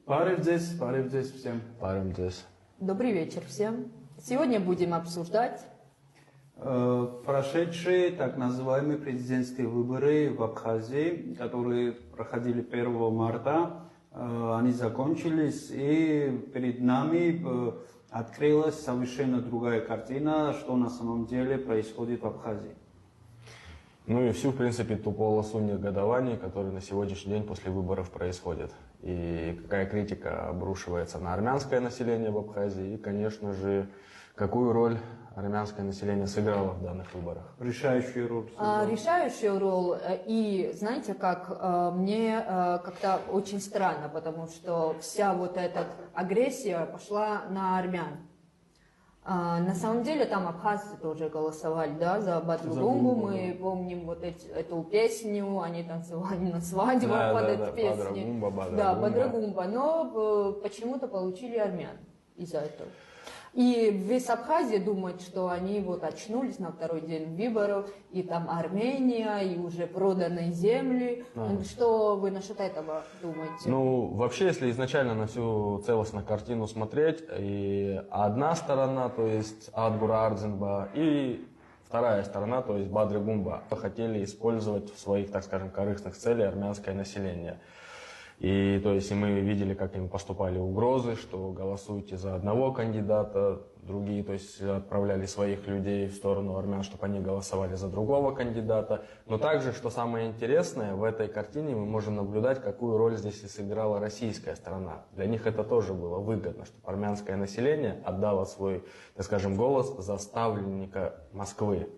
Паревдзес всем. Паревдзес. Добрый вечер всем. Сегодня будем обсуждать прошедшие так называемые президентские выборы в Абхазии, которые проходили 1 марта. Они закончились, и перед нами открылась совершенно другая картина, что на самом деле происходит в Абхазии. Ну и всю, в принципе, ту полосу негодований, которые на сегодняшний день после выборов происходят. И какая критика обрушивается на армянское население в Абхазии, и, конечно же, какую роль армянское население сыграло в данных выборах. Решающую роль. Решающую роль. И знаете, как мне как-то очень странно, потому что вся вот эта агрессия пошла на армян. На самом деле там абхазцы тоже голосовали, да, за Бадру Гумбу. Мы помним вот эту песню, они танцевали на свадьбах под эту песню. Бадра Гумба. Но почему-то получили армян из-за этого. И весь Абхазия думает, что они вот очнулись на второй день выборов, и там Армения, и уже проданные земли. Что вы насчет этого думаете? Ну, вообще, если изначально на всю целостную картину смотреть, и одна сторона, то есть Адгура Ардзинба, и вторая сторона, то есть Бадры Гумба, хотели использовать в своих, так скажем, корыстных целях армянское население. И то есть и мы видели, как им поступали угрозы, что голосуйте за одного кандидата, другие, то есть отправляли своих людей в сторону армян, чтобы они голосовали за другого кандидата. Но также, что самое интересное, в этой картине мы можем наблюдать, какую роль здесь и сыграла российская сторона. Для них это тоже было выгодно, чтобы армянское население отдало свой, так скажем, голос за ставленника Москвы.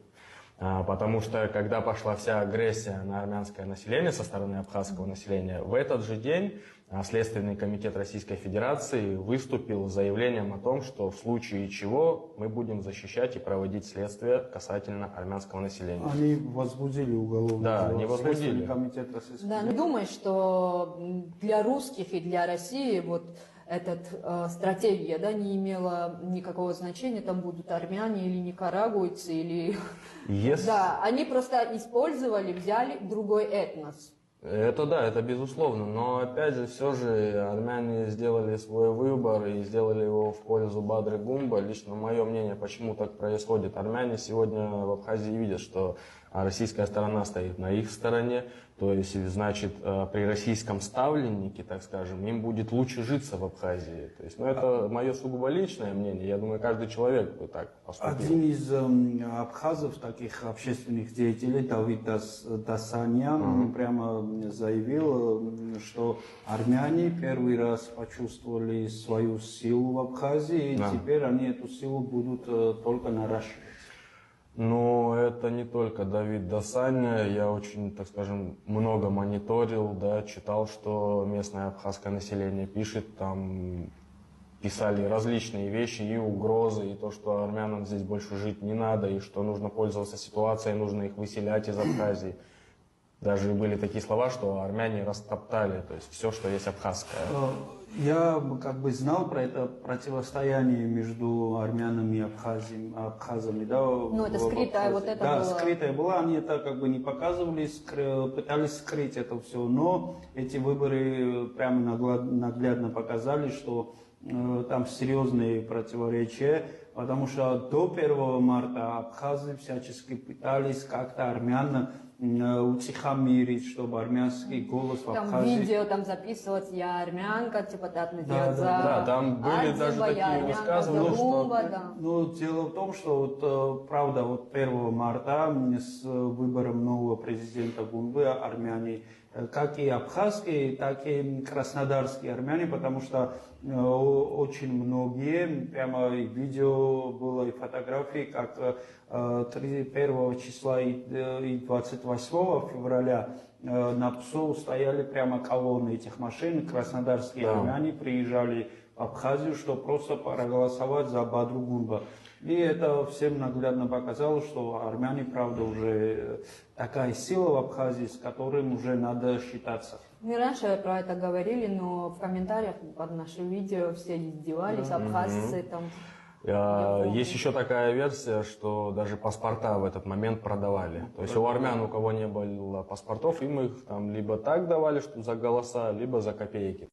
Потому что, когда пошла вся агрессия на армянское население со стороны абхазского населения, в этот же день Следственный комитет Российской Федерации выступил с заявлением о том, что в случае чего мы будем защищать и проводить следствие касательно армянского населения. Они возбудили уголовное дело. Да, они возбудили. Комитет Российской Федерации. Да, думаю, что для русских и для России вот эта стратегия, да, не имела никакого значения, там будут армяне или никарагуйцы, или... Да, они просто использовали, взяли другой этнос. Это да, это безусловно, но опять же, все же армяне сделали свой выбор и сделали его в пользу Бадры Гумба. Лично мое мнение, почему так происходит. Армяне сегодня в Абхазии видят, что российская сторона стоит на их стороне, то есть, значит, при российском ставленнике, так скажем, им будет лучше житься в Абхазии. То есть, ну, это мое сугубо личное мнение, я думаю, каждый человек бы так поступил. Один из абхазов, таких общественных деятелей, Давид Дасанян, прямо заявил, что армяне первый раз почувствовали свою силу в Абхазии, и теперь они эту силу будут только наращивать. Но это не только Давид Дасаня, я очень, так скажем, много мониторил, да, читал, что местное абхазское население пишет, там писали различные вещи и угрозы, и то, что армянам здесь больше жить не надо, и что нужно пользоваться ситуацией, нужно их выселять из Абхазии. Даже были такие слова, что армяне растоптали, то есть все, что есть абхазское. Я как бы знал про это противостояние между армянами и абхазами. Да, ну, это скрытое вот это да, было. скрытое было, они это как бы не показывали, пытались скрыть это все. Но эти выборы прямо наглядно показали, что там серьезные противоречия, потому что до 1 марта абхазы всячески пытались как-то армян утихомирить, чтобы армянский голос в Абхазии... Там видео там записывать, я армянка, типа так надевать за... Да, там были даже такие высказывания, что... Ну, дело в том, что вот, правда, вот 1 марта с выбором нового президента Гумбы армяне, как и абхазские, так и краснодарские армяне, потому что очень многие, прямо и видео было, и фотографии, как 1 числа и 28 февраля на ПСО стояли прямо колонны этих машин, краснодарские армяне приезжали в Абхазию, чтобы просто проголосовать за Бадру Гумба. И это всем наглядно показало, что армяне, правда, уже такая сила в Абхазии, с которым уже надо считаться. Мы раньше про это говорили, но в комментариях под нашим видео все издевались, абхазцы там. Есть еще такая версия, что даже паспорта в этот момент продавали. То есть у армян, у кого не было паспортов, им их там либо так давали, что за голоса, либо за копейки.